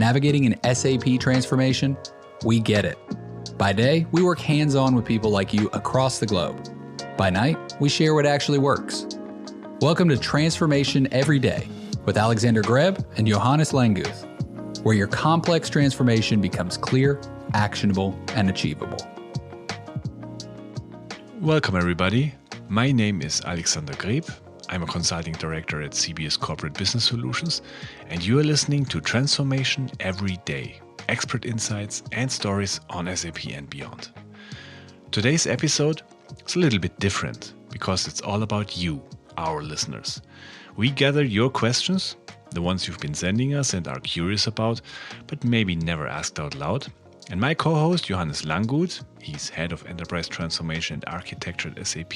Navigating an SAP transformation? We get it. By day, we work hands-on with people like you across the globe. By night, we share what actually works. Welcome to Transformation Every Day with Alexander Greb and Johannes Languth, where your complex transformation becomes clear, actionable, and achievable. Welcome, everybody. My name is Alexander Greb. I'm a consulting director at CBS Corporate Business Solutions, and you are listening to Transformation Every Day, expert insights and stories on SAP and beyond. Today's episode is a little bit different because it's all about you, our listeners. We gather your questions, the ones you've been sending us and are curious about, but maybe never asked out loud. And my co-host, Johannes Languth, he's head of enterprise transformation and architecture at SAP,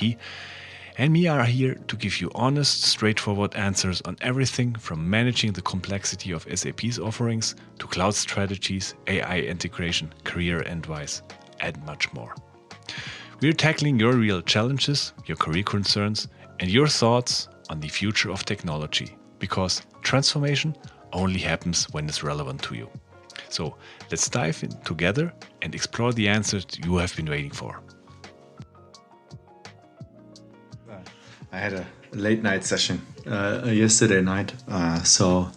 and me are here to give you honest, straightforward answers on everything from managing the complexity of SAP's offerings to cloud strategies, AI integration, career advice, and much more. We're tackling your real challenges, your career concerns, and your thoughts on the future of technology, because transformation only happens when it's relevant to you. So let's dive in together and explore the answers you have been waiting for. I had a late night session yesterday night, so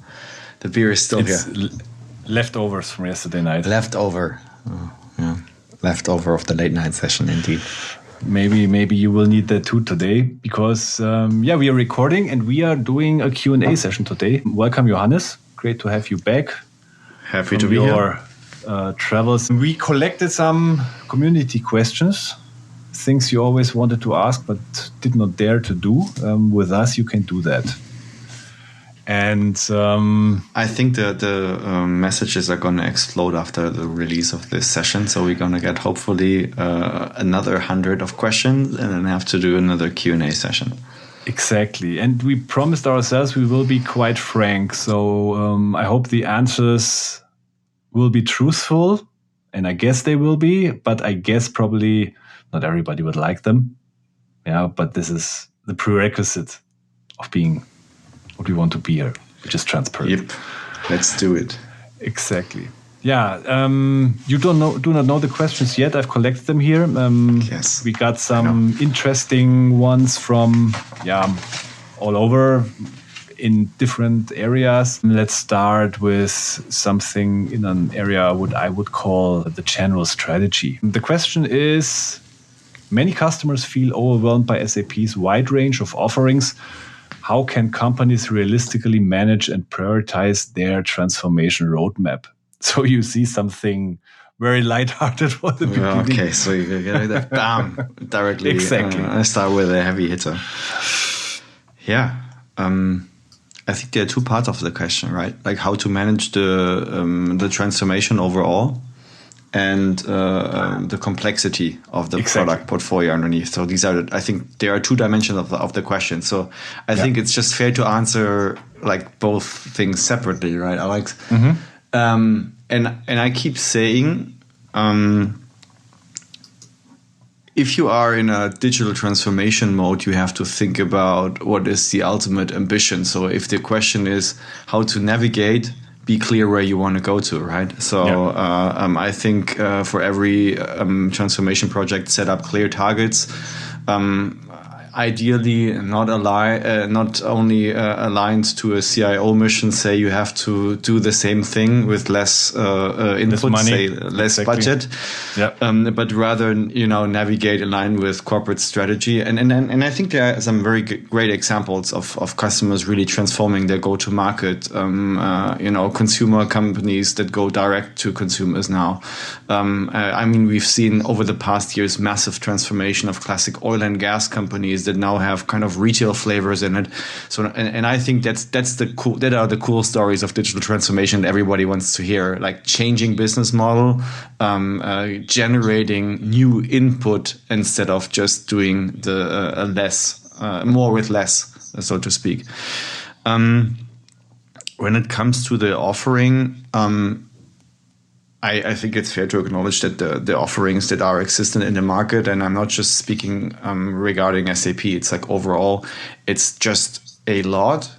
the beer is still here. Leftovers from yesterday night. Leftover of the late night session, indeed. Maybe you will need that too today, because we are recording and we are doing a Q&A session today. Welcome, Johannes. Great to have you back. Happy to be here. Travels. We collected some community questions, things you always wanted to ask but did not dare to do. With us, you can do that. And I think the messages are going to explode after the release of this session. So we're going to get hopefully another 100 of questions and then have to do another Q&A session. Exactly. And we promised ourselves we will be quite frank. So I hope the answers will be truthful. And I guess they will be. But I guess probably not everybody would like them. Yeah, but this is the prerequisite of being what we want to be here, which is transparent. Yep. Let's do it. Exactly. Yeah. You do not know the questions yet. I've collected them here. Yes. We got some interesting ones from all over in different areas. Let's start with something in an area what I would call the general strategy. The question is, many customers feel overwhelmed by SAP's wide range of offerings. How can companies realistically manage and prioritize their transformation roadmap? So you see something very lighthearted for the beginning. Okay, so you get that bam directly. Exactly. I start with a heavy hitter. Yeah, I think there are two parts of the question, right? Like how to manage the transformation overall, and the complexity of the product portfolio underneath. So these are, I think, there are two dimensions of the question. So I think it's just fair to answer like both things separately, right, Alex? Mm-hmm. And I keep saying, if you are in a digital transformation mode, you have to think about what is the ultimate ambition. So if the question is how to navigate, be clear where you want to go to, right? So I think for every transformation project, set up clear targets. Ideally, not only aligned to a CIO mission. Say you have to do the same thing with less input, less budget, but rather navigate in line with corporate strategy. And I think there are some very great examples of customers really transforming their go-to-market. Consumer companies that go direct to consumers now. We've seen over the past years massive transformation of classic oil and gas companies that now have kind of retail flavors in it. So, and I think that are the cool stories of digital transformation that everybody wants to hear, like changing business model, generating new input instead of just doing the more with less, so to speak. When it comes to the offering, I think it's fair to acknowledge that the offerings that are existent in the market, and I'm not just speaking regarding SAP, it's like overall, it's just a lot.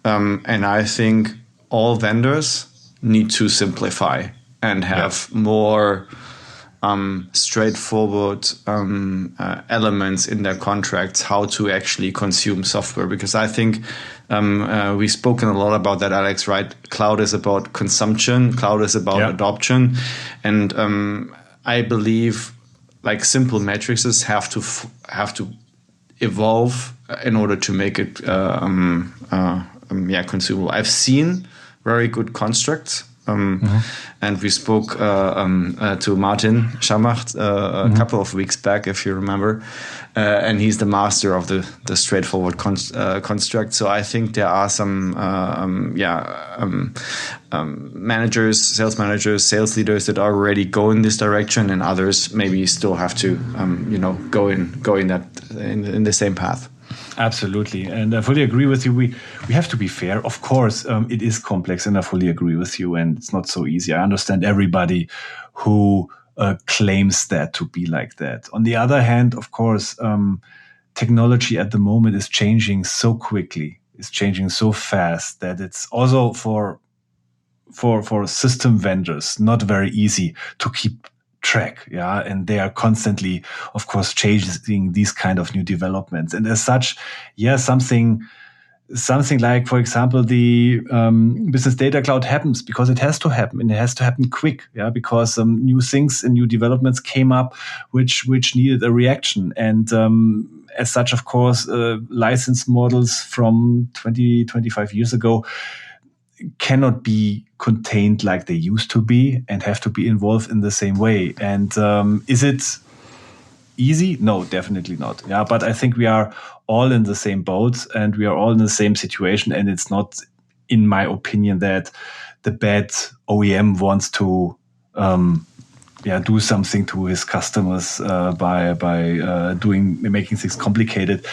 And I think all vendors need to simplify and have more straightforward elements in their contracts, how to actually consume software. Because I think we've spoken a lot about that, Alex, right? Cloud is about consumption, cloud is about adoption. And I believe like simple matrices have to evolve in order to make it consumable. I've seen very good constructs. And we spoke to Martin Schamacht a couple of weeks back, if you remember, and he's the master of the straightforward construct. So I think there are some managers, sales leaders that are already go in this direction, and others maybe still have to go in the same path. Absolutely. And I fully agree with you. We have to be fair. Of course, it is complex, and I fully agree with you. And it's not so easy. I understand everybody who claims that to be like that. On the other hand, of course, technology at the moment is changing so quickly. It's changing so fast that it's also for system vendors not very easy to keep track, and they are constantly, of course, chasing these kind of new developments. And as such, something like, for example, the business data cloud happens because it has to happen, and it has to happen quick, because new things and new developments came up which needed a reaction. And as such, of course, license models from 25 years ago cannot be contained like they used to be and have to be involved in the same way. And is it easy? No, definitely not. But I think we are all in the same boat and we are all in the same situation. And it's not, in my opinion, that the bad OEM wants to do something to his customers by making things complicated.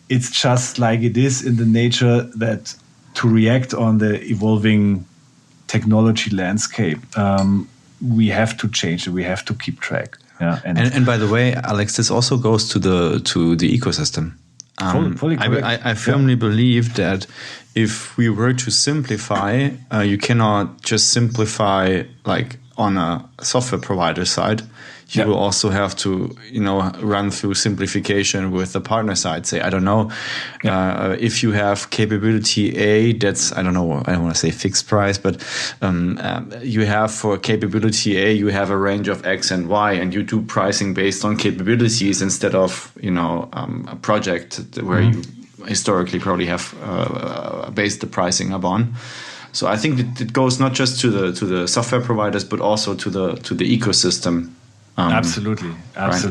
It's just like it is in the nature that to react on the evolving technology landscape, we have to change it. We have to keep track. And by the way, Alex, this also goes to the ecosystem. Fully correct. I firmly believe that if we were to simplify, you cannot just simplify like on a software provider side. You will also have to, run through simplification with the partner side. Say, I don't know, if you have capability A, that's, I don't know, I don't want to say fixed price, but you have for capability A, you have a range of X and Y, and you do pricing based on capabilities instead of, a project where you historically probably have based the pricing upon. So I think it goes not just to the software providers, but also to the ecosystem. Absolutely. Right.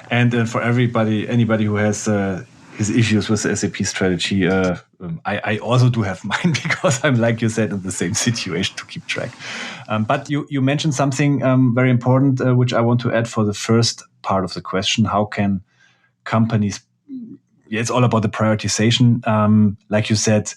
And for anybody who has his issues with the SAP strategy, I also do have mine because I'm, like you said, in the same situation to keep track. But you mentioned something very important, which I want to add for the first part of the question. How can companies, it's all about the prioritization, like you said,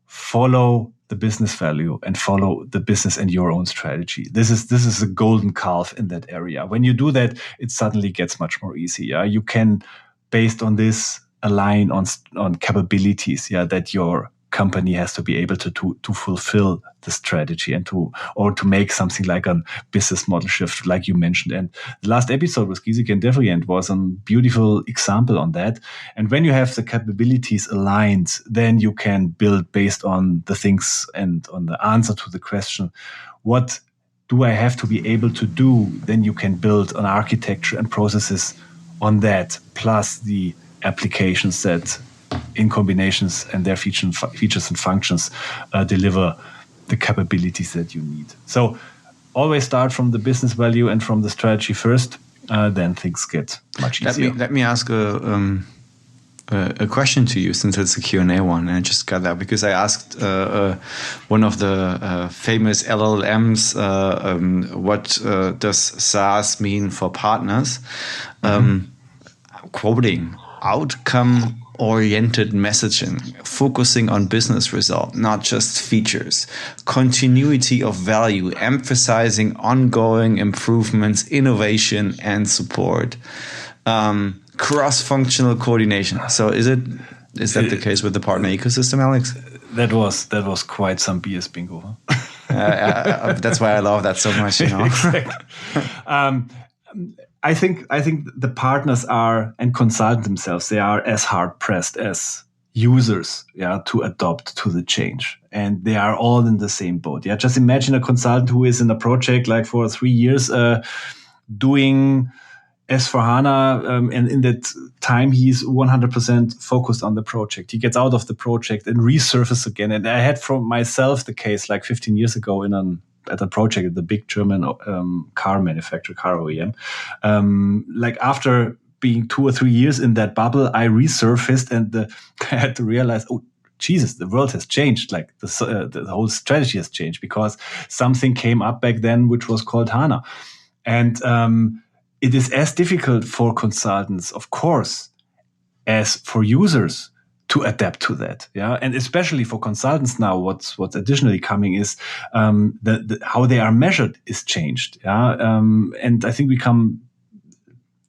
follow the business value and follow the business and your own strategy. This is a golden calf in that area. When you do that, it suddenly gets much more easy. You can, based on this, align on capabilities that your company has to be able to fulfill the strategy and to make something like a business model shift, like you mentioned. And the last episode with Giesecke and Devrient was a beautiful example on that. And when you have the capabilities aligned, then you can build based on the things and on the answer to the question, what do I have to be able to do? Then you can build an architecture and processes on that, plus the applications that in combinations and their features and functions deliver the capabilities that you need. So always start from the business value and from the strategy first, then things get much easier. Let me ask a question to you, since it's a Q&A one, and I just got that because I asked one of the famous LLMs, what does SaaS mean for partners? Quoting, outcome-oriented messaging, focusing on business result, not just features, continuity of value, emphasizing ongoing improvements, innovation, and support, cross-functional coordination. So is that the case with the partner ecosystem, Alex? That was quite some BS bingo. Huh? That's why I love that so much. Exactly. I think the partners are, and consultants themselves, they are as hard pressed as users, to adopt to the change, and they are all in the same boat. Just imagine a consultant who is in a project like for 3 years, doing S/4HANA, and in that time he's 100% focused on the project. He gets out of the project and resurfaces again. And I had from myself the case like 15 years ago at a project at the big German car manufacturer, car OEM. Like after being 2 or 3 years in that bubble, I resurfaced and I had to realize, oh, Jesus, the world has changed. Like the whole strategy has changed because something came up back then, which was called HANA. And it is as difficult for consultants, of course, as for users to adapt to that. And especially for consultants now, what's additionally coming is how they are measured is changed. And I think we come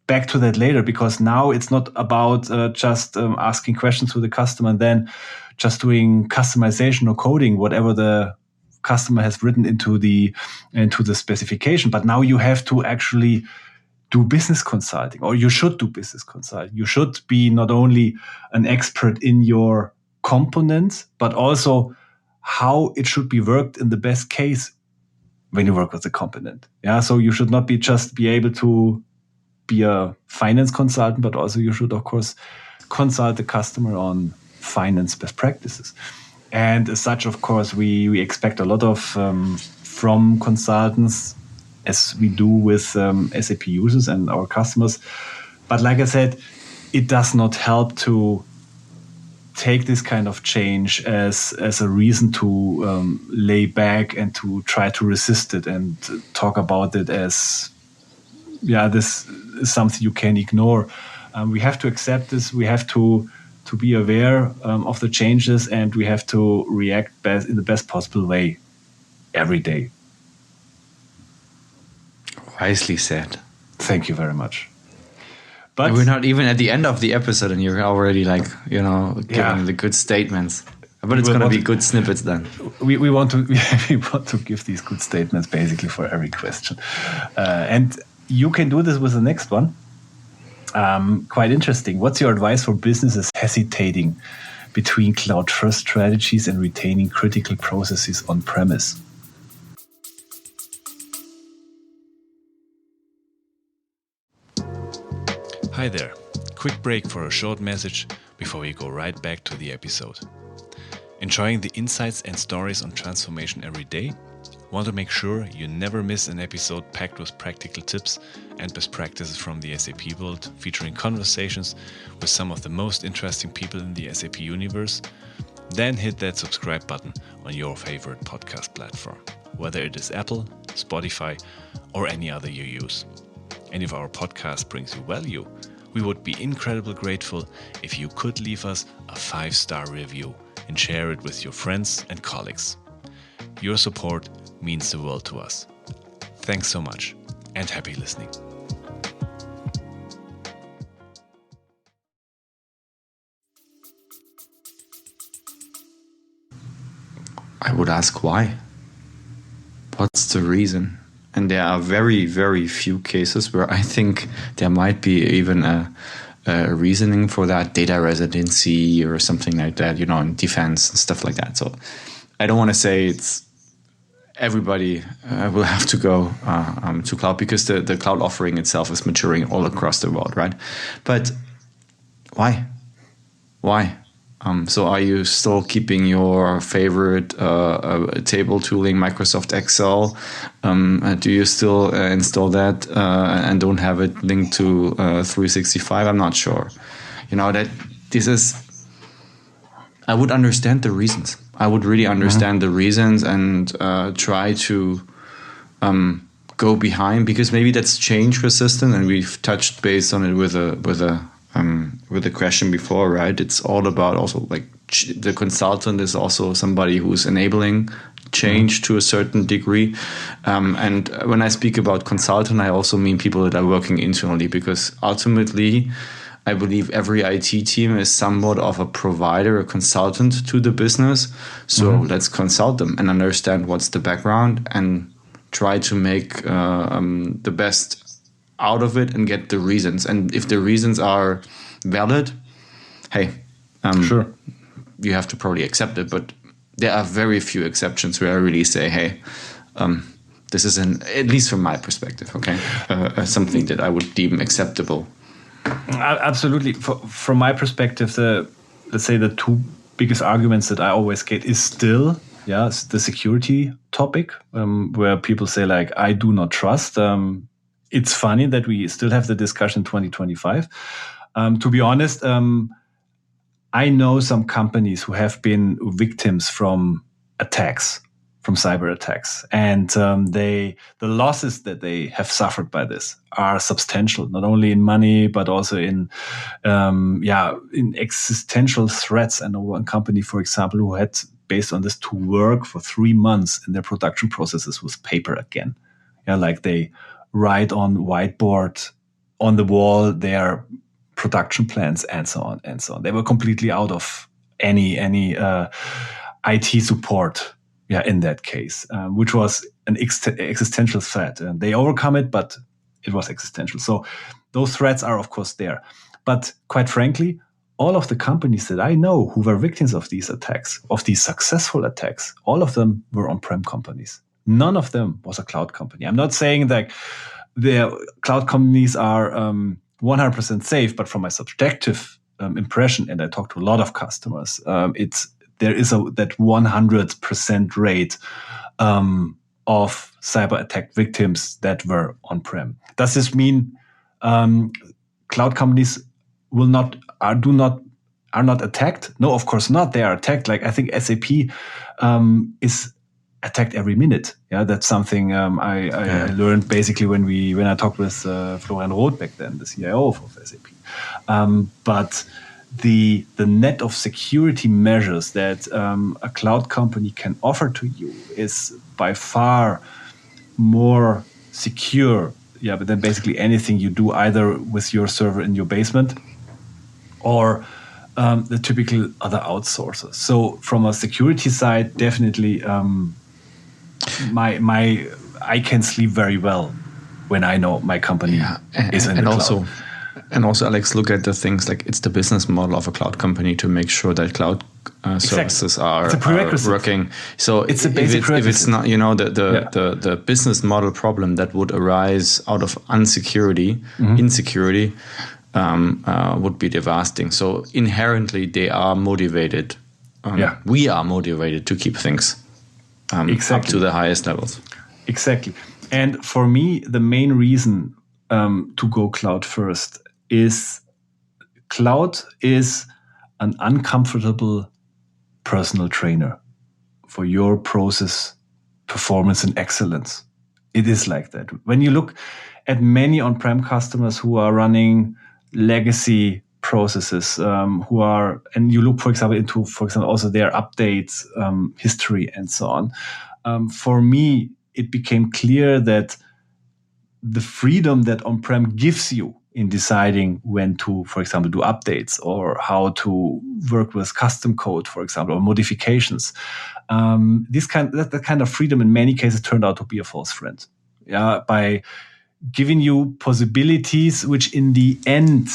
back to that later, because now it's not about just asking questions to the customer and then just doing customization or coding, whatever the customer has written into the specification. But now you have to actually do business consulting, or you should do business consulting. You should be not only an expert in your components, but also how it should be worked in the best case when you work with the component. So you should not be able to be a finance consultant, but also you should, of course, consult the customer on finance best practices. And as such, of course, we expect a lot of from consultants, as we do with SAP users and our customers. But like I said, it does not help to take this kind of change as a reason to lay back and to try to resist it and talk about it as, this is something you can ignore. We have to accept this. We have to be aware of the changes, and we have to react in the best possible way every day. Wisely said. Thank you very much. But we're not even at the end of the episode, and you're already giving the good statements. But it's going to be good snippets then. We want to give these good statements basically for every question, and you can do this with the next one. Quite interesting. What's your advice for businesses hesitating between cloud-first strategies and retaining critical processes on-premise? Hi there. Quick break for a short message before we go right back to the episode. Enjoying the insights and stories on transformation every day? Want to make sure you never miss an episode packed with practical tips and best practices from the SAP world, featuring conversations with some of the most interesting people in the SAP universe? Then hit that subscribe button on your favorite podcast platform, whether it is Apple, Spotify, or any other you use. And if our podcast brings you value, we would be incredibly grateful if you could leave us a 5-star review and share it with your friends and colleagues. Your support means the world to us. Thanks so much, and happy listening. I would ask why. What's the reason? And there are very, very few cases where I think there might be even a reasoning for that, data residency or something like that, in defense and stuff like that. So I don't want to say it's everybody will have to go to cloud, because the cloud offering itself is maturing all across the world, right? But why? So are you still keeping your favorite table tooling, Microsoft Excel? Do you still install that and don't have it linked to 365? I'm not sure. That this is... I would understand the reasons. I would really understand the reasons and try to go behind, because maybe that's change resistant, and we've touched base on it with the question before, right? It's all about also like the consultant is also somebody who's enabling change to a certain degree. And when I speak about consultant, I also mean people that are working internally, because ultimately I believe every IT team is somewhat of a provider, a consultant to the business. So let's consult them and understand what's the background and try to make the best out of it and get the reasons. And if the reasons are valid, hey, sure, you have to probably accept it. But there are very few exceptions where I really say, hey, this is at least from my perspective, okay, something that I would deem acceptable. Absolutely. From my perspective, let's say the two biggest arguments that I always get is still, the security topic, where people say like, I do not trust. It's funny that we still have the discussion in 2025. To be honest, I know some companies who have been victims from attacks, from cyber attacks, and the losses that they have suffered by this are substantial, not only in money but also in existential threats. I know one company, for example, who had, based on this, to work for 3 months in their production processes with paper again. Like they write on whiteboard on the wall their production plans and so on and so on. They were completely out of any IT support. In that case, which was an existential threat. And they overcome it, but it was existential. So those threats are, of course, there. But quite frankly, all of the companies that I know who were victims of these attacks, of these successful attacks, all of them were on-prem companies. None of them was a cloud company. I'm not saying that the cloud companies are 100% safe, but from my subjective impression, and I talk to a lot of customers, there is that 100% rate of cyber attack victims that were on-prem. Does this mean cloud companies are not attacked? No, of course not. They are attacked. Like I think SAP is attacked every minute. Yeah, that's something I learned basically when I talked with Florian Roth back then, the CIO of SAP. But the net of security measures that a cloud company can offer to you is by far more secure, but then basically anything you do either with your server in your basement or the typical other outsourcers. So from a security side, definitely I can sleep very well when I know my company is in the cloud. And also, Alex, look at the things like it's the business model of a cloud company to make sure that cloud services are working. So it's a basic if it's not, the business model problem that would arise out of insecurity would be devastating. So inherently, they are motivated. We are motivated to keep things up to the highest levels. Exactly. And for me, the main reason to go cloud first is cloud is an uncomfortable personal trainer for your process performance and excellence. It is like that. When you look at many on-prem customers who are running legacy processes, and you look, for example, into also their updates history and so on. For me, it became clear that the freedom that on-prem gives you in deciding when to, for example, do updates or how to work with custom code, for example, or modifications. That kind of freedom in many cases turned out to be a false friend. By giving you possibilities which in the end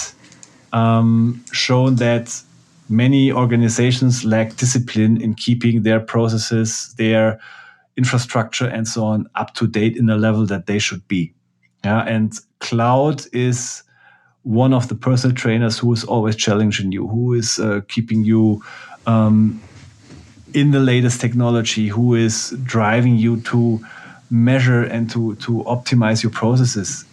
shown that many organizations lack discipline in keeping their processes, their infrastructure and so on up to date in a level that they should be. And cloud is one of the personal trainers who is always challenging you, who is keeping you in the latest technology, who is driving you to measure and to optimize your processes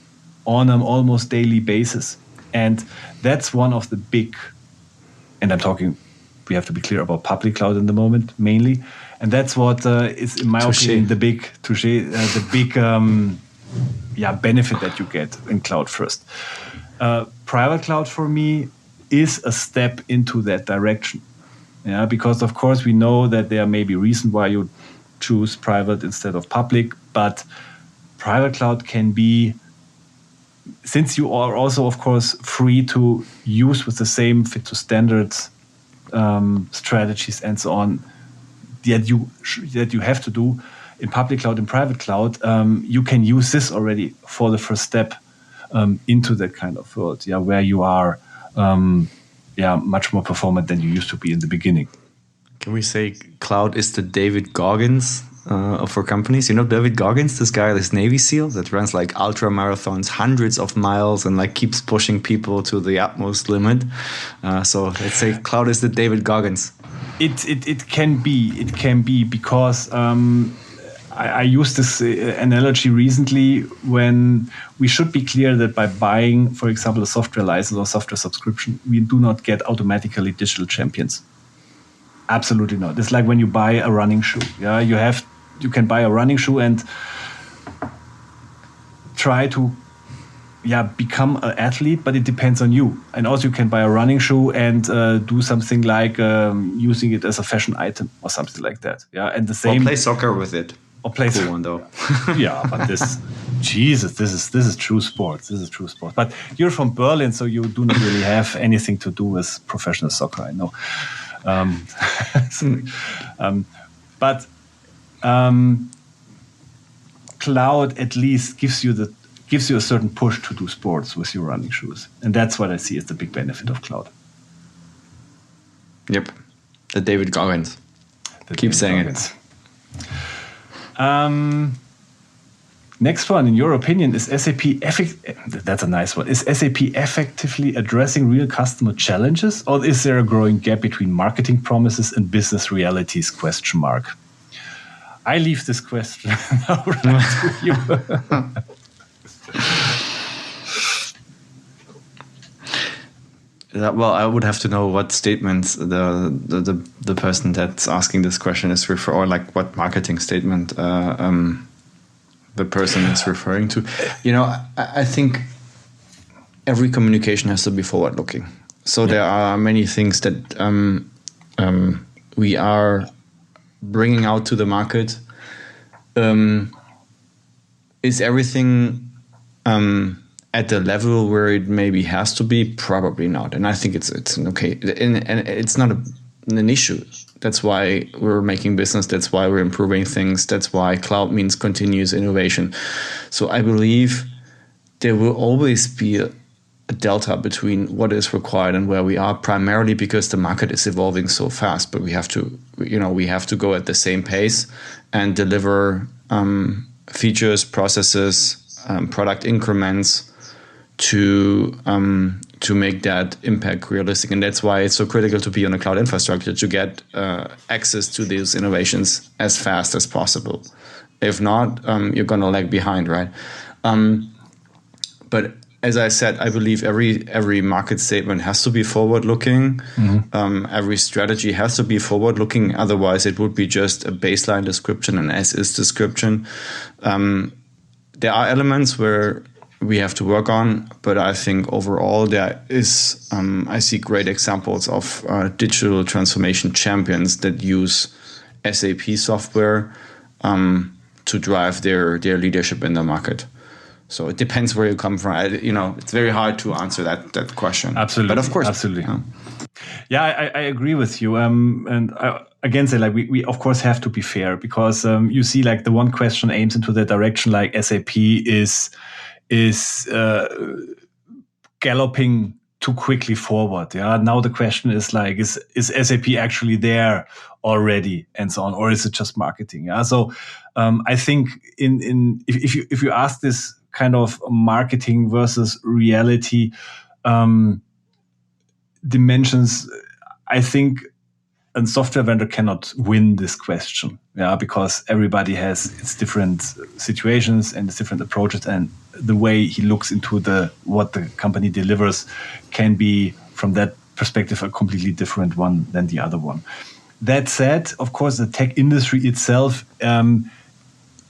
on an almost daily basis. And that's one of the big, and we have to be clear about public cloud in the moment mainly. And that's what is, in my opinion, the big benefit that you get in cloud first. Private cloud for me is a step into that direction. Because of course we know that there may be reasons why you choose private instead of public, but private cloud can be since you are also, of course, free to use with the same fit to standards strategies and so on that you have to do in public cloud and private cloud, you can use this already for the first step into that kind of world, where you are much more performant than you used to be in the beginning. Can we say cloud is the David Goggins for companies? You know David Goggins, this guy, this Navy SEAL that runs like ultra marathons, hundreds of miles, and like keeps pushing people to the utmost limit. So let's say cloud is the David Goggins. It can be because I used this analogy recently when we should be clear that by buying, for example, a software license or software subscription, we do not get automatically digital champions. Absolutely not. It's like when you buy a running shoe. Yeah, you can buy a running shoe and try to become an athlete, but it depends on you. And also you can buy a running shoe and do something like using it as a fashion item or something like that. Yeah, and the same. Or play soccer with it. Or play cool one though. Yeah, but this is true sports. This is true sports. But you're from Berlin, so you do not really have anything to do with professional soccer, I know. But cloud at least gives you a certain push to do sports with your running shoes, and that's what I see as the big benefit of cloud. Yep, the David Goggins. Keep saying it. Next one, in your opinion, is SAP that's a nice one. Is SAP effectively addressing real customer challenges, or is there a growing gap between marketing promises and business realities? ? I leave this question now right to you. Well, I would have to know what statements the person that's asking this question is referring, or like what marketing statement the person is referring to. You know, I think every communication has to be forward-looking. So there are many things that we are bringing out to the market. Is everything at the level where it maybe has to be? Probably not. And I think it's okay. And it's not an issue. That's why we're making business. That's why we're improving things. That's why cloud means continuous innovation. So I believe there will always be a delta between what is required and where we are, primarily because the market is evolving so fast. But we have to go at the same pace and deliver features, processes, product increments to make that impact realistic. And that's why it's so critical to be on a cloud infrastructure, to get access to these innovations as fast as possible. If not, you're going to lag behind, right? But as I said, I believe every market statement has to be forward-looking. Mm-hmm. Every strategy has to be forward-looking. Otherwise, it would be just a baseline description, an as-is description. There are elements where we have to work on, but I think overall there is, I see great examples of digital transformation champions that use SAP software to drive their leadership in the market. So it depends where you come from. It's very hard to answer that question. Absolutely, but of course, absolutely. Yeah, I agree with you. And I again say, like, we of course have to be fair, because you see, like, the one question aims into the direction like SAP is galloping too quickly forward. Yeah. Now the question is, like, is SAP actually there already, and so on, or is it just marketing? Yeah. So I think if you ask this kind of marketing versus reality dimensions, I think a software vendor cannot win this question. Yeah, because everybody has its different situations and its different approaches, and the way he looks into what the company delivers can be, from that perspective, a completely different one than the other one. That said, of course, the tech industry itself,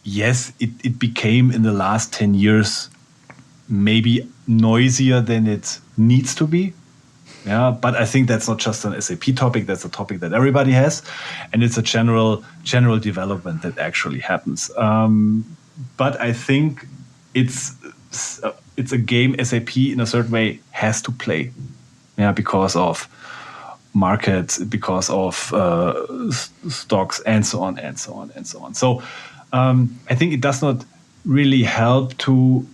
yes, it became in the last 10 years maybe noisier than it needs to be. Yeah, but I think that's not just an SAP topic. That's a topic that everybody has, and it's a general development that actually happens. But I think it's it's a game SAP in a certain way has to play, because of markets, because of stocks, and so on and so on and so on. So I think it does not really help to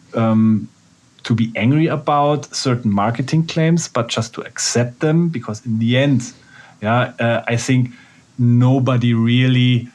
be angry about certain marketing claims, but just to accept them, because in the end, I think nobody really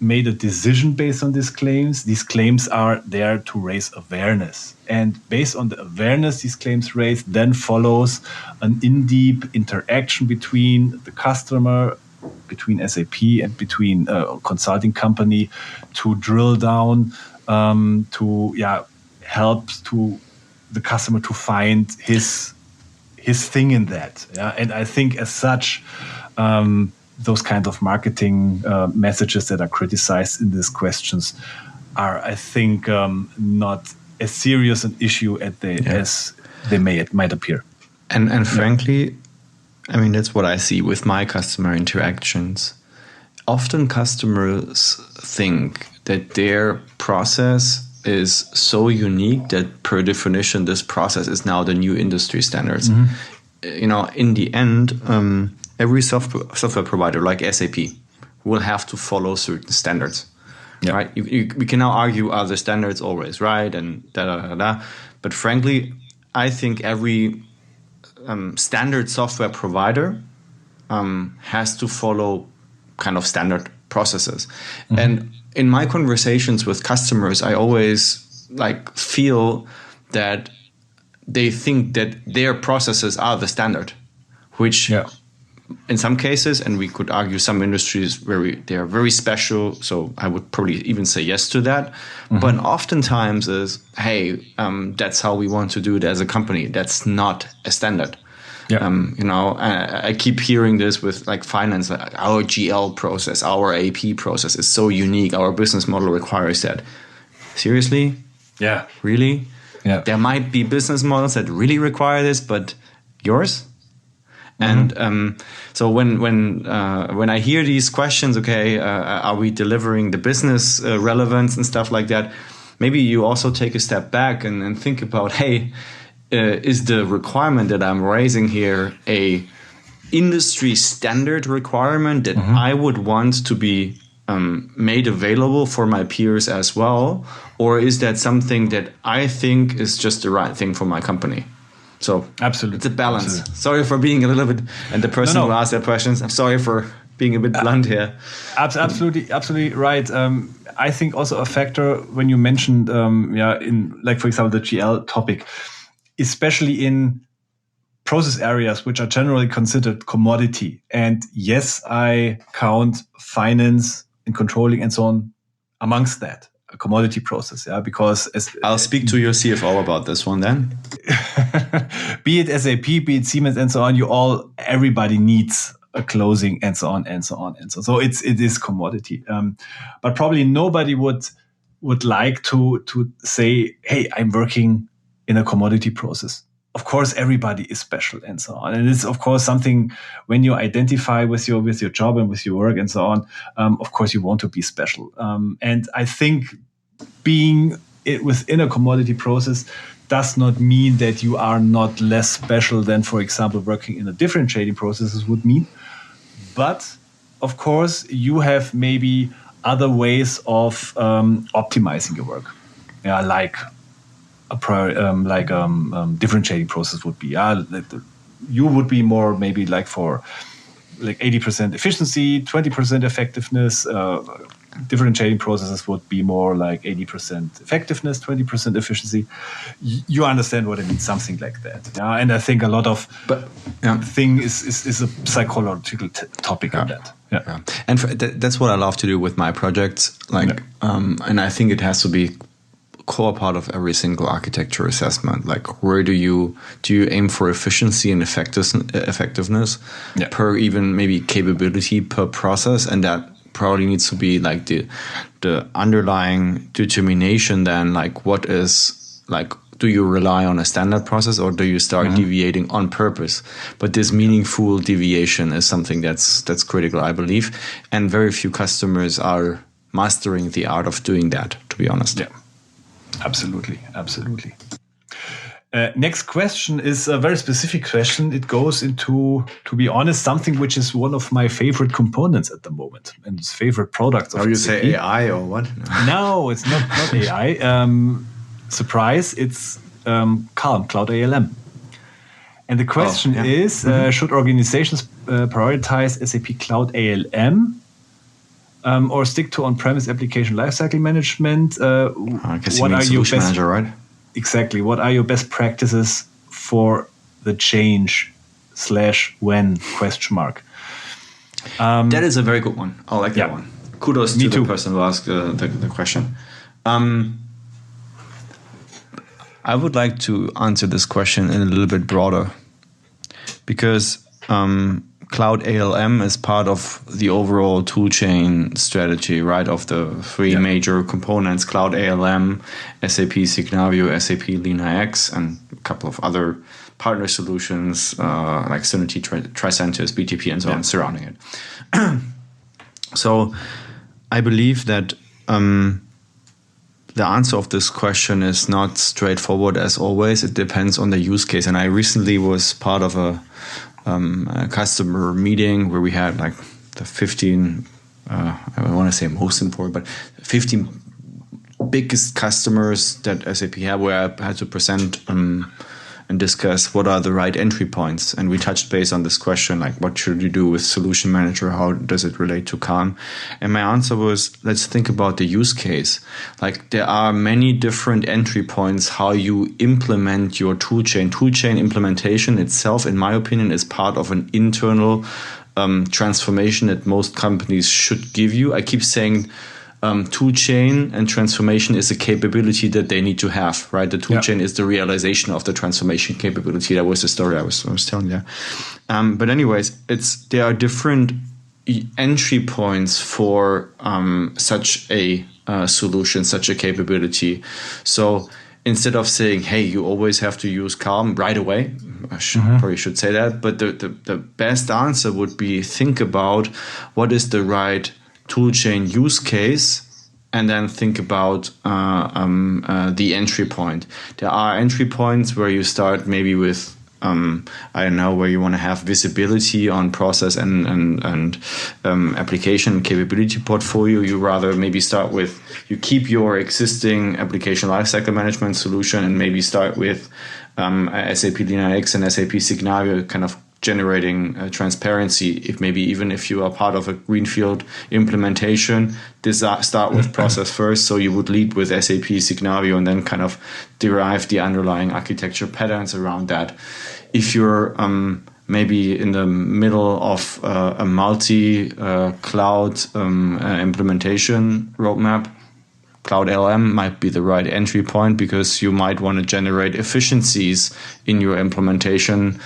made a decision based on these claims. These claims are there to raise awareness. And based on the awareness these claims raise, then follows an in-deep interaction between the customer, between SAP and between a consulting company to drill down, to help to the customer to find his thing in that. And I think as such, those kind of marketing messages that are criticized in these questions are, I think, not as serious an issue as they might appear. And frankly, I mean, that's what I see with my customer interactions. Often customers think that their process is so unique that per definition, this process is now the new industry standards. Mm-hmm. In the end, every software provider like SAP will have to follow certain standards, right? We can now argue, are the standards always right and da-da-da-da. But frankly, I think every standard software provider has to follow kind of standard processes. Mm-hmm. And in my conversations with customers, I always feel that they think that their processes are the standard, which in some cases, and we could argue some industries they are very special, so I would probably even say yes to that. Mm-hmm. But oftentimes is, hey, that's how we want to do it as a company. That's not a standard. Yeah. I keep hearing this with finance, our GL process, our AP process is so unique. Our business model requires that. Seriously? Yeah. Really? Yeah. There might be business models that really require this, but yours? Mm-hmm. And so when I hear these questions, are we delivering the business relevance and stuff like that? Maybe you also take a step back and think about, hey, is the requirement that I'm raising here a industry standard requirement that mm-hmm. I would want to be made available for my peers as well? Or is that something that I think is just the right thing for my company? So absolutely, it's a balance. Absolutely. Sorry for being a little bit, and the person who asked that questions, I'm sorry for being a bit blunt here. Absolutely right. I think also a factor when you mentioned, in for example, the GL topic, especially in process areas which are generally considered commodity. And yes, I count finance and controlling and so on amongst that, a commodity process. Because I'll speak to your CFO about this one then. Be it SAP, be it Siemens and so on, everybody needs a closing and so on and so on and so on. So it is commodity. But probably nobody would like to say, hey, I'm working in a commodity process. Of course, everybody is special and so on. And it's, of course, something when you identify with your job and with your work and so on, of course, you want to be special. And I think being within a commodity process does not mean that you are not less special than, for example, working in a differentiating processes would mean. But, of course, you have maybe other ways of optimizing your work. Differentiating process would be. You would be more maybe for 80% efficiency, 20% effectiveness. Differentiating processes would be more 80% effectiveness, 20% efficiency. You understand what I mean, something like that. And I think a lot of thing is a psychological topic on that. Yeah. And that's what I love to do with my projects. And I think it has to be core part of every single architecture assessment. Where do you aim for efficiency and effectiveness per even maybe capability per process, and that probably needs to be the underlying determination. Then what is do you rely on a standard process or do you start mm-hmm. deviating on purpose? But this meaningful deviation is something that's critical, I believe, and very few customers are mastering the art of doing that, to be honest. Yeah. Absolutely. Next question is a very specific question. It goes into, to be honest, something which is one of my favorite components at the moment and favorite products of you SAP. say AI or what? No, it's not AI. Surprise, it's Calm, Cloud ALM. And the question is, should organizations prioritize SAP Cloud ALM or stick to on-premise application lifecycle management? I guess you mean solution manager, right? Exactly. What are your best practices for the change /when ? That is a very good one. I like that one. Kudos to the person who asked the question. I would like to answer this question in a little bit broader, because Cloud ALM is part of the overall toolchain strategy, right? Of the three major components: Cloud ALM, SAP Signavio, SAP LeanIX, and a couple of other partner solutions like Synergy, Tricentis, BTP, and so on surrounding it. So I believe that the answer of this question is not straightforward as always. It depends on the use case. And I recently was part of a customer meeting where we had like the 15, I don't want to say most important, but 15 biggest customers that SAP had, where I had to present and discuss what are the right entry points. And we touched base on this question, like what should you do with Solution Manager? How does it relate to Calm? And my answer was, let's think about the use case. Like there are many different entry points how you implement your toolchain. Toolchain implementation itself, in my opinion, is part of an internal transformation that most companies should give you. I keep saying toolchain and transformation is a capability that they need to have, right? The toolchain is the realization of the transformation capability. That was the story I was telling you. But anyways, there are different entry points for such a solution, such a capability. So instead of saying, hey, you always have to use Calm right away, I probably should say that, but the best answer would be think about what is the right toolchain use case, and then think about the entry point. There are entry points where you start maybe with I don't know, where you want to have visibility on process and application capability portfolio. You rather maybe start with, you keep your existing application lifecycle management solution and maybe start with SAP LeanIX and SAP Signavio, kind of generating transparency. Even if you are part of a greenfield implementation, start with process first. So you would lead with SAP Signavio and then kind of derive the underlying architecture patterns around that. If you're maybe in the middle of a multi-cloud implementation roadmap, Cloud ALM might be the right entry point, because you might want to generate efficiencies in your implementation,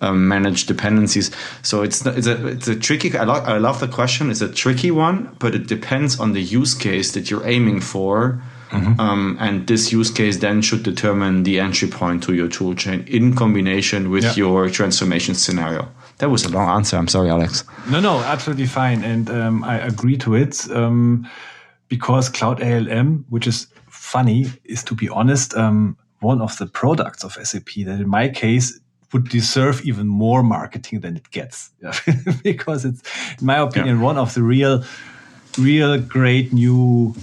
manage dependencies. So it's a tricky. I love the question. It's a tricky one, but it depends on the use case that you're aiming for, and this use case then should determine the entry point to your toolchain in combination with your transformation scenario. That was a long answer. I'm sorry, Alex. No, absolutely fine, and I agree to it. Because Cloud ALM, which is funny, is, to be honest, one of the products of SAP that in my case would deserve even more marketing than it gets. Because it's, in my opinion, one of the real great new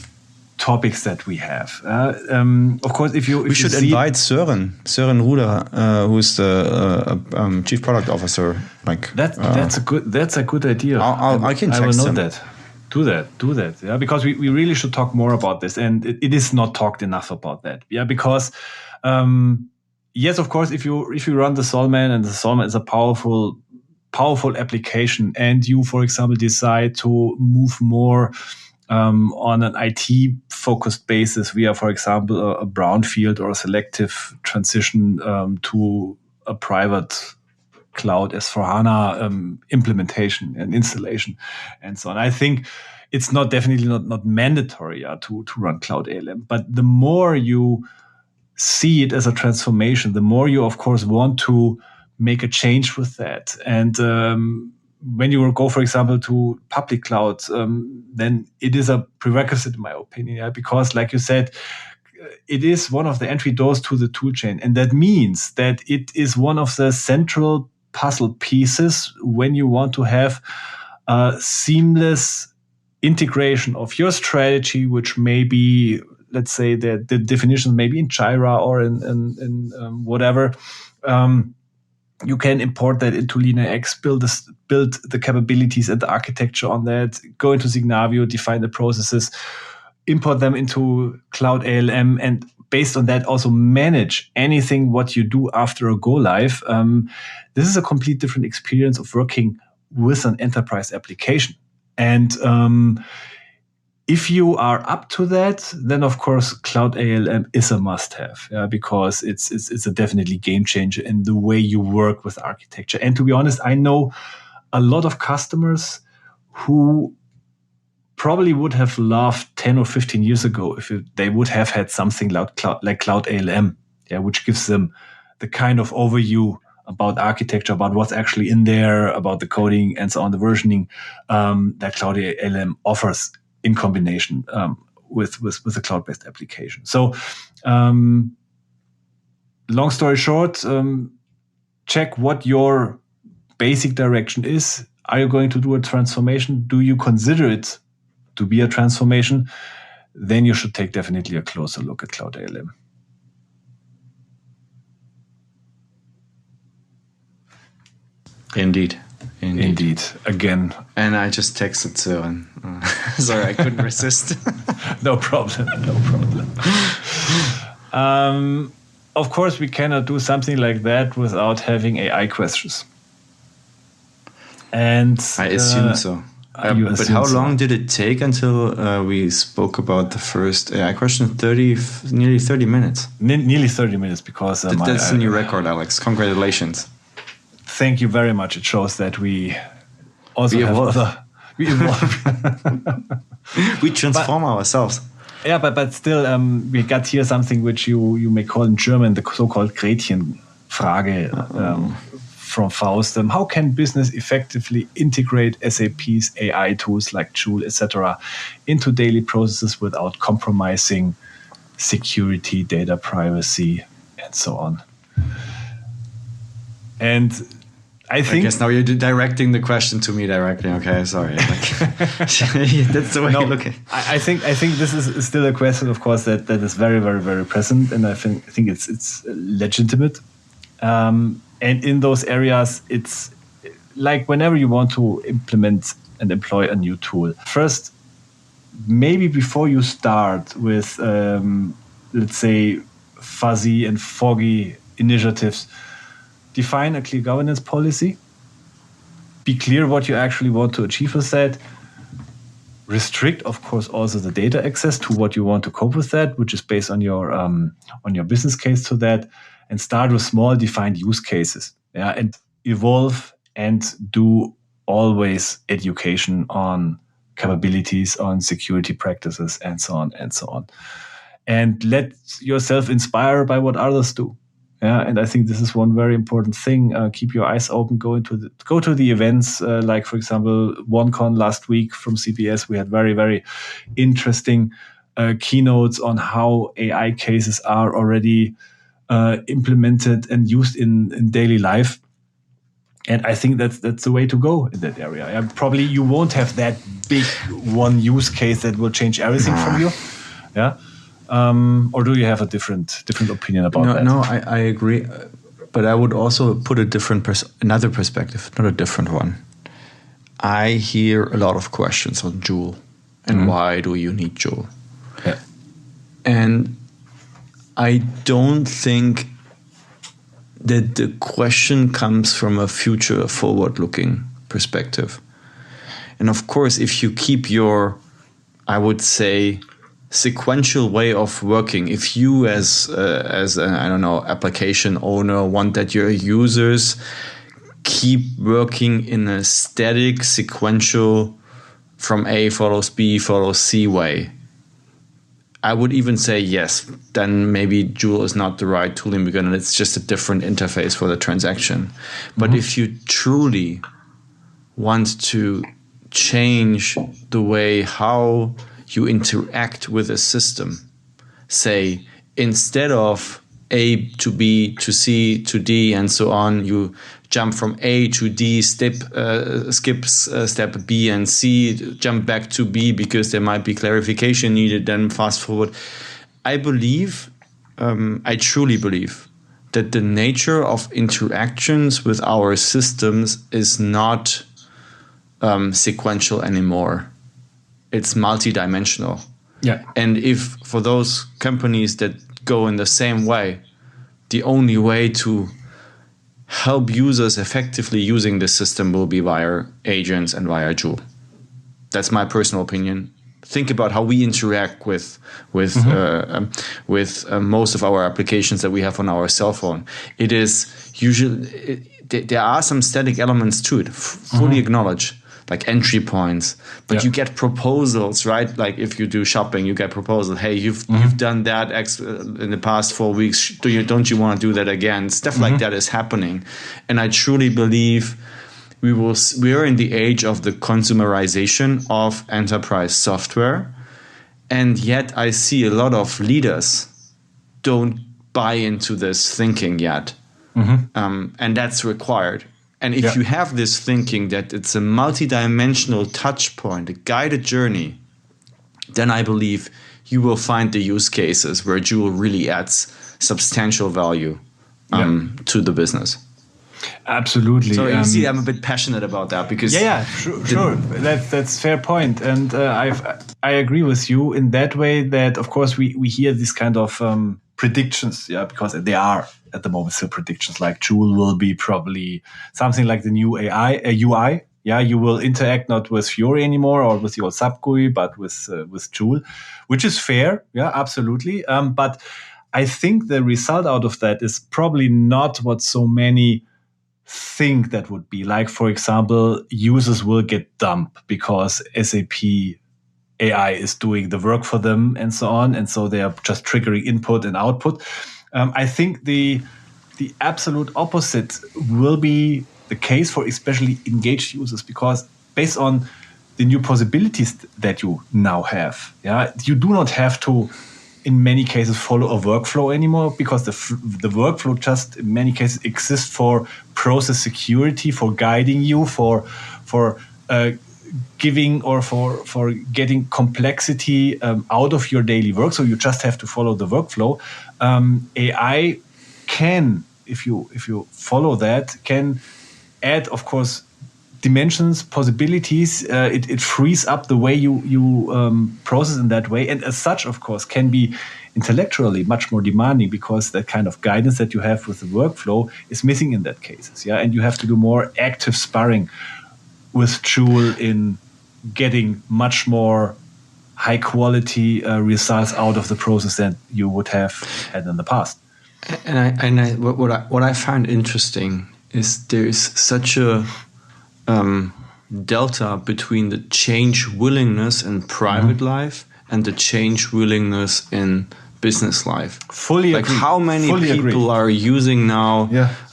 topics that we have. Of course, if you should invite Søren Ruder, who's the chief product officer. Like that's a good idea. I can text him. That. Do that. Yeah, because we really should talk more about this, and it is not talked enough about that. Yeah, because yes, of course, if you run the Solman, and the Solman is a powerful application, and you, for example, decide to move more on an IT focused basis via, for example, a brownfield or a selective transition to a private cloud S/4HANA implementation and installation and so on. I think it's definitely not mandatory to run Cloud ALM, but the more you see it as a transformation, the more you, of course, want to make a change with that. And when you will go, for example, to public clouds, then it is a prerequisite, in my opinion, because, like you said, it is one of the entry doors to the toolchain. And that means that it is one of the central puzzle pieces when you want to have a seamless integration of your strategy, which may be, let's say, the definitions maybe in Jira or in whatever. You can import that into LeanIX, build the capabilities and the architecture on that, go into Signavio, define the processes, import them into Cloud ALM, and based on that, also manage anything what you do after a go live. This is a complete different experience of working with an enterprise application. And if you are up to that, then of course Cloud ALM is a must-have, because it's a definitely game changer in the way you work with architecture. And to be honest, I know a lot of customers who probably would have loved 10 or 15 years ago if they would have had something like Cloud ALM, which gives them the kind of overview about architecture, about what's actually in there, about the coding and so on, the versioning that Cloud ALM offers in combination with a cloud-based application. So, long story short, check what your basic direction is. Are you going to do a transformation? Do you consider it to be a transformation? Then you should take definitely a closer look at Cloud ALM. Indeed. Again. And I just texted Søren. Sorry, I couldn't resist. No problem. Of course, we cannot do something like that without having AI questions. And I assume so. But how long did it take until we spoke about the first AI question? Nearly 30 minutes. Nearly 30 minutes, because... that's a new record, Alex. Congratulations. Thank you very much. It shows that we also we evolve. We transform ourselves. Yeah, but still, we got here something which you may call in German the so-called Gretchenfrage from Faust. How can business effectively integrate SAP's AI tools like Joule, etc., into daily processes without compromising security, data privacy, and so on? And I guess now you're directing the question to me directly. Okay, sorry. That's the way you look at it. I think this is still a question, of course, that is very, very, very present, and I think it's legitimate. And in those areas, it's like whenever you want to implement and employ a new tool, first, maybe before you start with, let's say, fuzzy and foggy initiatives, define a clear governance policy. Be clear what you actually want to achieve with that. Restrict, of course, also the data access to what you want to cope with that, which is based on your business case to that. And start with small defined use cases. And evolve and do always education on capabilities, on security practices, and so on and so on. And let yourself inspire by what others do. And I think this is one very important thing. Keep your eyes open. Go to the events. Like, for example, OneCon last week from CBS. We had very, very interesting keynotes on how AI cases are already implemented and used in daily life. And I think that's the way to go in that area. Probably you won't have that big one use case that will change everything from you. Yeah. Or do you have a different opinion about that? No, I agree, but I would also put another perspective, not a different one. I hear a lot of questions on Joule, and why do you need Joule? Yeah. And I don't think that the question comes from a future forward-looking perspective. And of course, if you keep your, I would say, sequential way of working, if you as an, I don't know, application owner want that your users keep working in a static sequential from A follows B follows C way, I would even say yes, then maybe Joule is not the right tooling because it's just a different interface for the transaction. But if you truly want to change the way how you interact with a system, say, instead of A to B to C to D and so on, you jump from A to D, skips step B and C, jump back to B because there might be clarification needed, then fast forward. I truly believe that the nature of interactions with our systems is not sequential anymore. It's multidimensional. Yeah. And if for those companies that go in the same way, the only way to help users effectively using the system will be via agents and via Joule. That's my personal opinion. Think about how we interact with most of our applications that we have on our cell phone. It is usually there are some static elements to it. Fully acknowledge, like entry points, but you get proposals, right? Like if you do shopping, you get proposals. Hey, you've done that in the past 4 weeks. Don't you want to do that again? Stuff like that is happening, and I truly believe we are in the age of the consumerization of enterprise software, and yet I see a lot of leaders don't buy into this thinking yet, and that's required. And if you have this thinking that it's a multidimensional touch point, a guided journey, then I believe you will find the use cases where Joule really adds substantial value to the business. Absolutely. So you see, I'm a bit passionate about that because sure. That's fair point, and I agree with you in that way. That of course we hear this kind of predictions, because they are at the moment still predictions. Like Joule will be probably something like the new UI. Yeah, you will interact not with Fiori anymore or with your SAP GUI, but with Joule, which is fair. Yeah, absolutely. But I think the result out of that is probably not what so many think that would be. Like, for example, users will get dumped because SAP AI is doing the work for them and so on. And so they are just triggering input and output. I think the absolute opposite will be the case for especially engaged users, because based on the new possibilities that you now have, you do not have to, in many cases, follow a workflow anymore, because the workflow just in many cases exists for process security, for guiding you, for giving or for getting complexity out of your daily work. So you just have to follow the workflow. AI can, if you follow that, can add, of course, dimensions, possibilities. It frees up the way you process in that way, and as such, of course, can be intellectually much more demanding, because that kind of guidance that you have with the workflow is missing in that cases. And you have to do more active sparring with Joule in getting much more high quality results out of the process than you would have had in the past. And what I find interesting is there is such a delta between the change willingness in private life and the change willingness in business life. Fully like agree. How many Fully people agree. are using now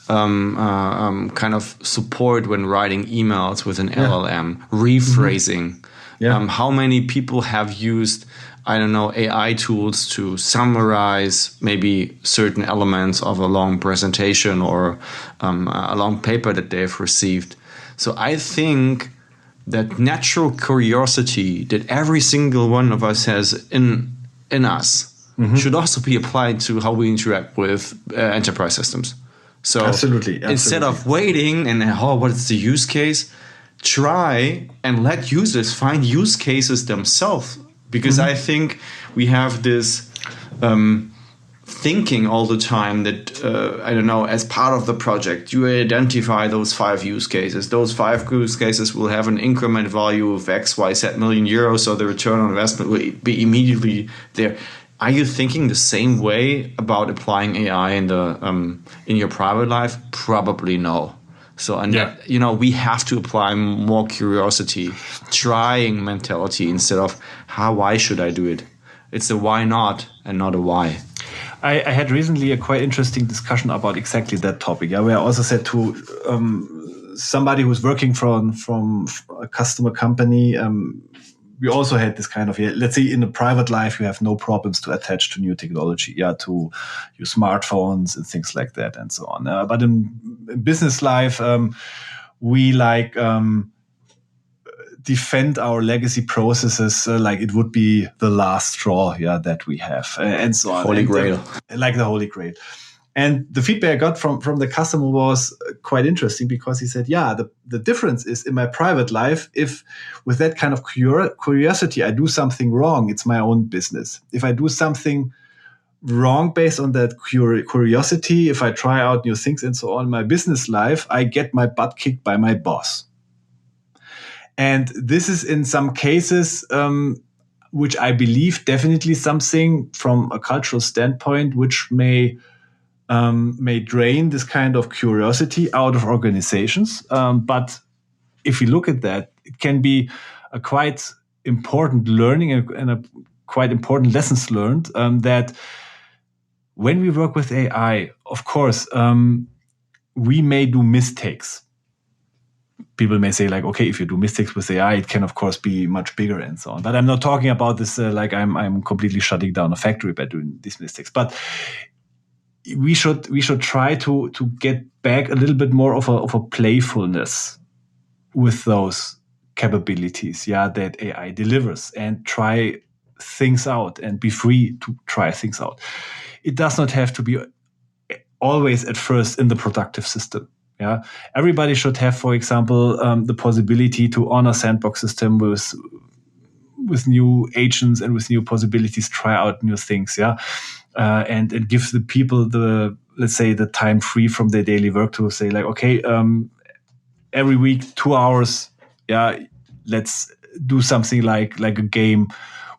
kind of support when writing emails with an LLM, rephrasing. How many people have used, I don't know, AI tools to summarize maybe certain elements of a long presentation or a long paper that they've received. So I think that natural curiosity that every single one of us has in us should also be applied to how we interact with enterprise systems. So absolutely. Instead of waiting and what is the use case, try and let users find use cases themselves. Because I think we have this thinking all the time that, I don't know, as part of the project, you identify those 5 use cases. Those 5 use cases will have an increment value of X, Y, Z million euros, so the return on investment will be immediately there. Are you thinking the same way about applying AI in your private life? Probably no. So, that, we have to apply more curiosity, trying mentality instead of why should I do it? It's a why not and not a why. I had recently a quite interesting discussion about exactly that topic. Where I also said to somebody who's working from a customer company, we also had this kind of, let's say in a private life, you have no problems to attach to new technology, to your smartphones and things like that and so on. But in business life, we defend our legacy processes like it would be the last straw, that we have, and so on. Holy Grail. Like the Holy Grail. And the feedback I got from the customer was quite interesting, because he said, the difference is in my private life, if with that kind of curiosity, I do something wrong, it's my own business. If I do something wrong based on that curiosity, if I try out new things and so on, my business life, I get my butt kicked by my boss. And this is in some cases, which I believe definitely something from a cultural standpoint, which may drain this kind of curiosity out of organizations. But if we look at that, it can be a quite important learning and a quite important lessons learned, that when we work with AI, of course, we may do mistakes. People may say like, okay, if you do mistakes with AI, it can of course be much bigger and so on. But I'm not talking about this like I'm completely shutting down a factory by doing these mistakes. But we should try to get back a little bit more of a playfulness with those capabilities, that AI delivers, and try things out and be free to try things out. It does not have to be always at first in the productive system. Everybody should have, for example, the possibility to on a sandbox system with new agents and with new possibilities, try out new things, and give the people the time free from their daily work to say like, okay, every week 2 hours, let's do something like a game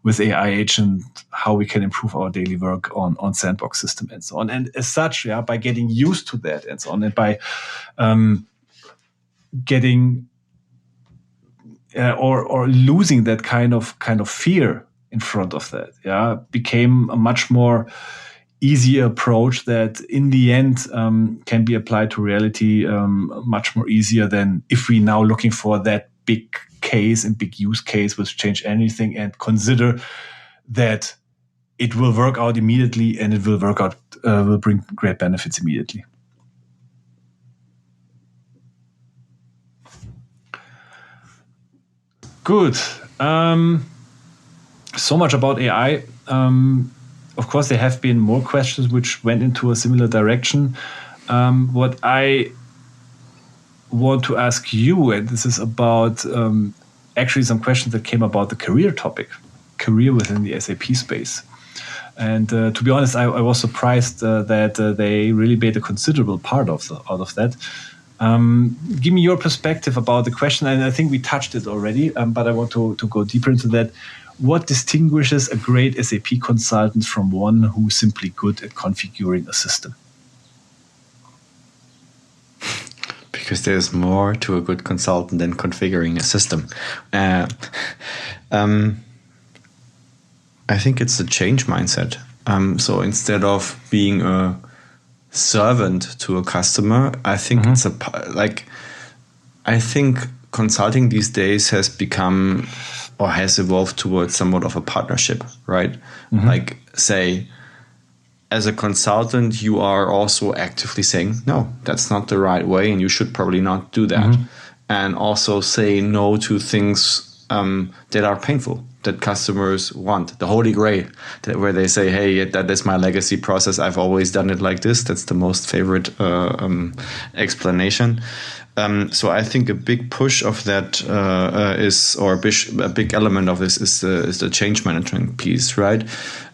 with AI agent, how we can improve our daily work on sandbox system and so on. And as such, by getting used to that and so on, and by getting or losing that kind of fear in front of that, became a much more easy approach that in the end can be applied to reality much more easier than if we now looking for that big case and big use case which change anything and consider that it will work out immediately and it will work out, will bring great benefits immediately. Good. So much about AI. Of course, there have been more questions which went into a similar direction. What I want to ask you, and this is about actually some questions that came about the career topic, career within the SAP space. And to be honest, I was surprised that they really made a considerable part out of that. Give me your perspective about the question, and I think we touched it already, but I want to go deeper into that. What distinguishes a great SAP consultant from one who's simply good at configuring a system? Because there's more to a good consultant than configuring a system. I think it's the change mindset. So instead of being a servant to a customer, I think it's I think consulting these days has become or has evolved towards somewhat of a partnership, right? Like, say, as a consultant, you are also actively saying, no, that's not the right way, and you should probably not do that. And also say no to things that are painful, that customers want. The Holy Grail, where they say, hey, that is my legacy process. I've always done it like this. That's the most favorite explanation. So I think a big push of that is, or a big element of this is the change management piece, right?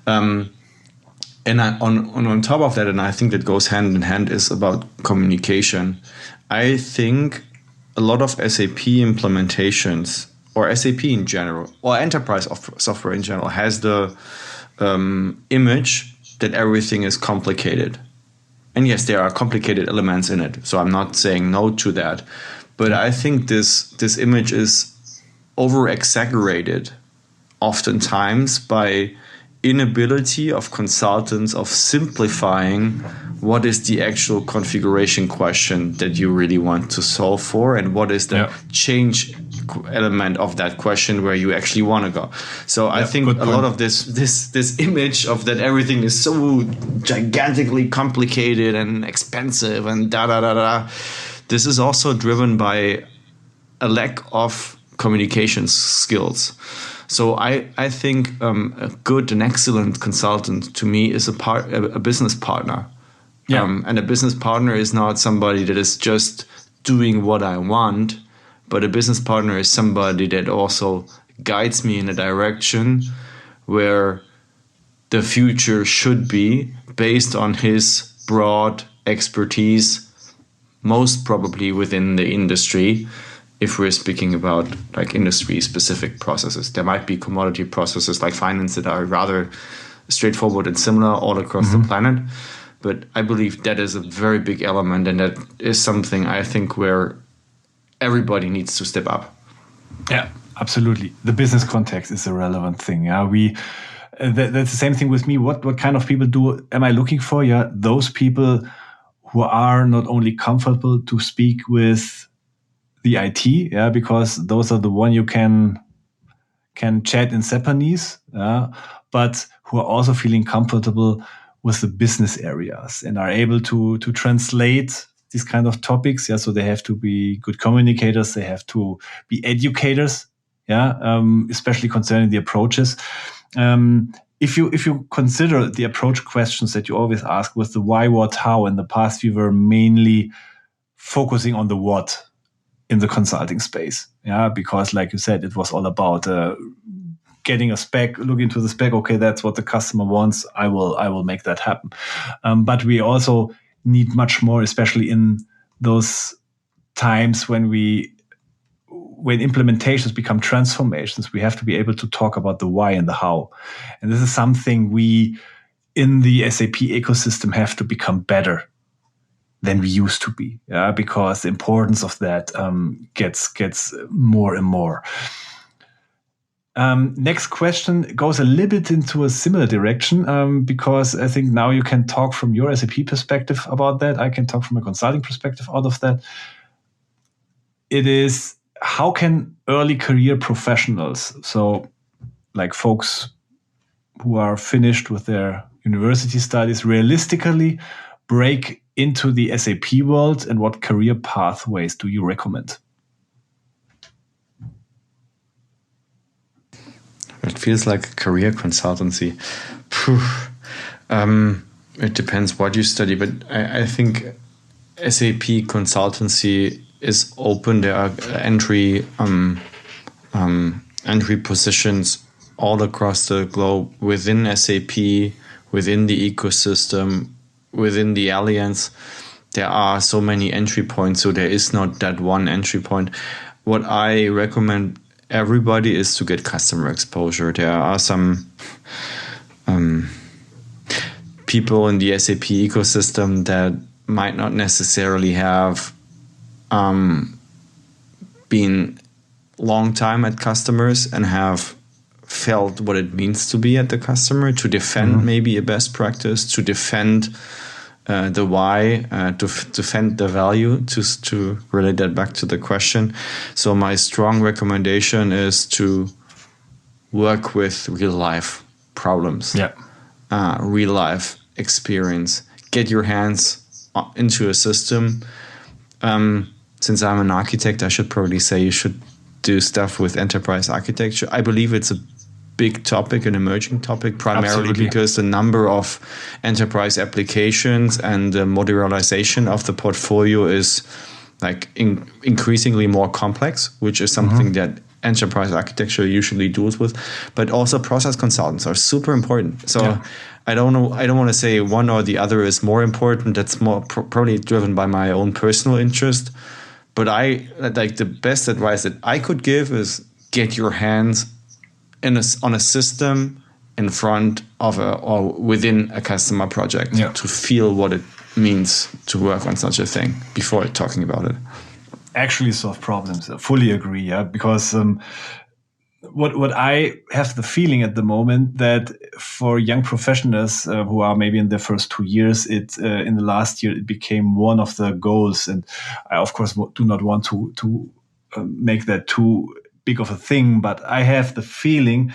And on top of that, and I think that goes hand in hand, is about communication. I think a lot of SAP implementations, or SAP in general, or enterprise software in general, has the image that everything is complicated. And yes, there are complicated elements in it, so I'm not saying no to that. But I think this image is over-exaggerated oftentimes by inability of consultants of simplifying what is the actual configuration question that you really want to solve for, and what is the change element of that question where you actually want to go. So I think a lot of this image of that everything is so gigantically complicated and expensive and this is also driven by a lack of communication skills. So I think a good and excellent consultant to me is a business partner. And a business partner is not somebody that is just doing what I want, but a business partner is somebody that also guides me in a direction where the future should be based on his broad expertise, most probably within the industry. If we're speaking about like industry-specific processes, there might be commodity processes like finance that are rather straightforward and similar all across the planet. But I believe that is a very big element, and that is something I think where everybody needs to step up. Yeah, absolutely. The business context is a relevant thing. That's the same thing with me. What kind of people am I looking for? Yeah, those people who are not only comfortable to speak with the IT, because those are the one you can chat in Japanese, but who are also feeling comfortable with the business areas and are able to translate these kind of topics. So they have to be good communicators. They have to be educators. Especially concerning the approaches. If you consider the approach questions that you always ask with the why, what, how, in the past we were mainly focusing on the what in the consulting space, because like you said, it was all about getting a spec, look into the spec. Okay, that's what the customer wants. I will make that happen. But we also need much more, especially in those times when implementations become transformations. We have to be able to talk about the why and the how, and this is something we in the SAP ecosystem have to become better than we used to be, because the importance of that gets more and more. Next question goes a little bit into a similar direction, because I think now you can talk from your SAP perspective about that. I can talk from a consulting perspective out of that. It is, how can early career professionals, so like folks who are finished with their university studies, realistically break into the SAP world, and what career pathways do you recommend? It feels like a career consultancy. It depends what you study, but I think SAP consultancy is open. There are entry positions all across the globe within SAP, within the ecosystem, within the alliance. There are so many entry points, so there is not that one entry point. What I recommend everybody is to get customer exposure. There are some people in the SAP ecosystem that might not necessarily have been long time at customers and have felt what it means to be at the customer, to defend maybe a best practice, to defend the why, to defend the value, to relate that back to the question. So my strong recommendation is to work with real life problems, real life experience. Get your hands into a system. Since I'm an architect, I should probably say you should do stuff with enterprise architecture. I believe it's a big topic, an emerging topic, primarily because the number of enterprise applications and the modularization of the portfolio is like increasingly more complex, which is something that enterprise architecture usually deals with. But also process consultants are super important. So I don't want to say one or the other is more important. That's more probably driven by my own personal interest. But I like the best advice that I could give is get your hands on a system in front of or within a customer project to feel what it means to work on such a thing before talking about it. Actually solve problems. I fully agree, because what I have the feeling at the moment that for young professionals who are maybe in their first 2 years, in the last year it became one of the goals, and I of course do not want to make that too big of a thing, but I have the feeling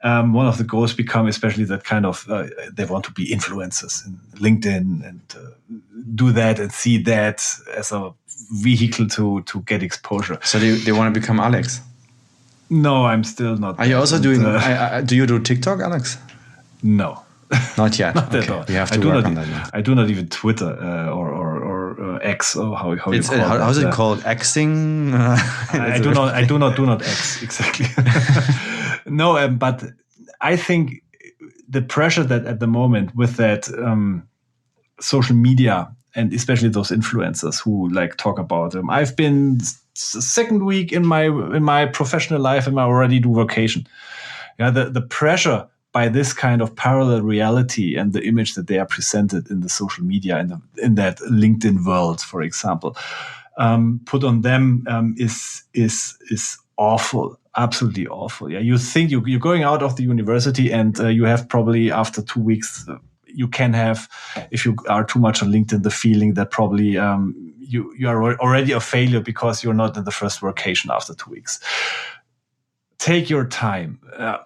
one of the goals become especially that kind of they want to be influencers in LinkedIn and do that and see that as a vehicle to get exposure. So they want to become Alex? No, I'm still not. Are you also doing? Do you do TikTok, Alex? No, not yet. Not at all. We have to work on that. I do not even Twitter or X or how you call it. How's it called? Xing? I do not X exactly. No, but I think the pressure that at the moment with that social media and especially those influencers who like talk about them. I've been second week in my professional life and I already do vacation. Yeah, the pressure by this kind of parallel reality and the image that they are presented in the social media and in that LinkedIn world, for example, put on them is awful, absolutely awful. Yeah, you think you're going out of the university and you have probably after 2 weeks. You can have, if you are too much on LinkedIn, the feeling that probably you are already a failure because you're not in the first vacation after 2 weeks. Take your time.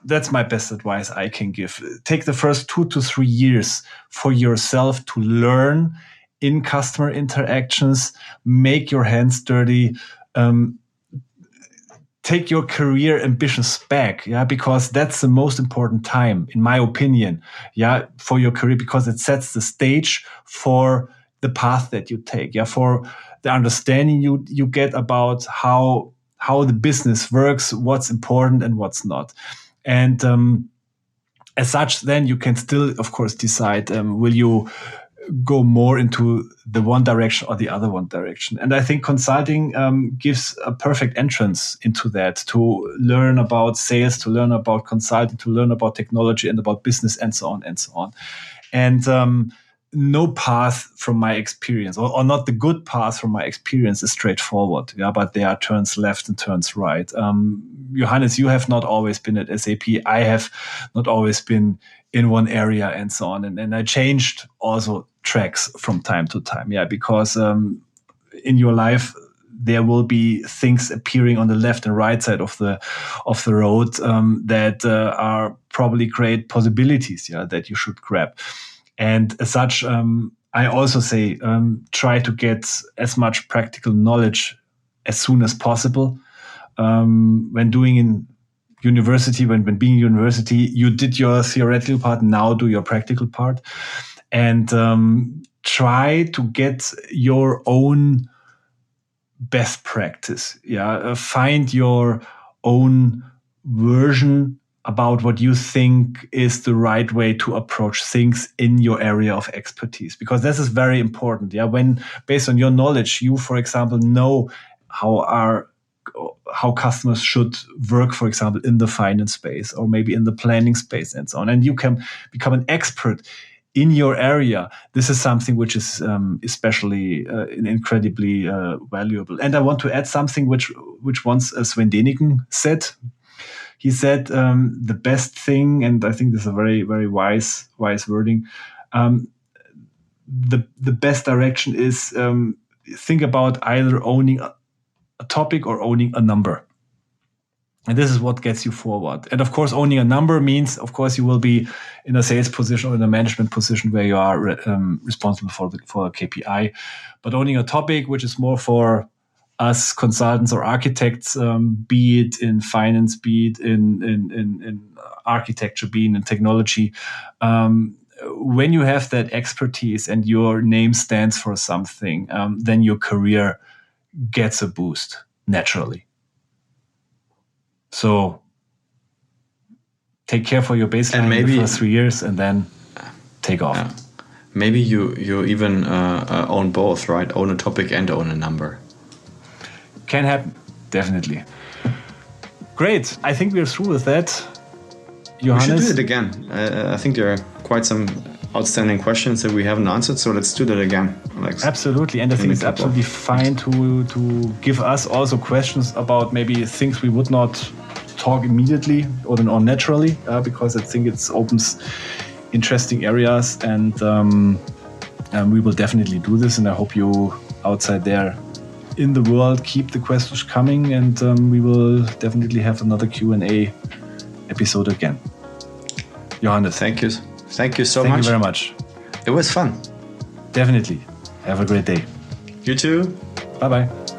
That's my best advice I can give. Take the first 2 to 3 years for yourself to learn in customer interactions, make your hands dirty, take your career ambitions back, yeah, because that's the most important time, in my opinion, yeah, for your career, because it sets the stage for the path that you take, yeah, for the understanding you get about how the business works, what's important and what's not. And as such, then you can still, of course, decide, will you go more into the one direction or the other one direction. And I think consulting gives a perfect entrance into that, to learn about sales, to learn about consulting, to learn about technology and about business and so on and so on. And no path from my experience, or not the good path from my experience, is straightforward. Yeah, but there are turns left and turns right. Johannes, you have not always been at SAP. I have not always been in one area and so on. And I changed also tracks from time to time. Yeah, because in your life, there will be things appearing on the left and right side of the road that are probably great possibilities, yeah, that you should grab. And as such, I also say, try to get as much practical knowledge as soon as possible. When doing in university, when being in university, you did your theoretical part, now do your practical part. And try to get your own best practice. Yeah, find your own version about what you think is the right way to approach things in your area of expertise, because this is very important. Yeah, when based on your knowledge, you, for example, know how customers should work, for example, in the finance space or maybe in the planning space and so on, and you can become an expert in your area. This is something which is especially incredibly valuable. And I want to add something which once Sven Deniken said. He said the best thing, and I think this is a very, very wise wording, the best direction is think about either owning a topic or owning a number. And this is what gets you forward. And of course, owning a number means, of course, you will be in a sales position or in a management position where you are responsible for a KPI. But owning a topic, which is more for us consultants or architects, be it in finance, be it in architecture, be it in technology, when you have that expertise and your name stands for something, then your career gets a boost naturally. So take care for your baseline in the first 3 years and then take off. Yeah. Maybe you even own both, right? Own a topic and own a number. Can happen, definitely. Great. I think we're through with that. Johannes? We should do it again. I think there are quite some outstanding questions that we haven't answered, so let's do that again, Alex. Absolutely, and I think it's absolutely fine to give us also questions about maybe things we would not talk immediately or naturally, because I think it opens interesting areas, and we will definitely do this. And I hope you outside there in the world keep the questions coming, and we will definitely have another Q&A episode again. Johannes, thank you so much. Thank you very much. It was fun. Definitely. Have a great day. You too. Bye-bye.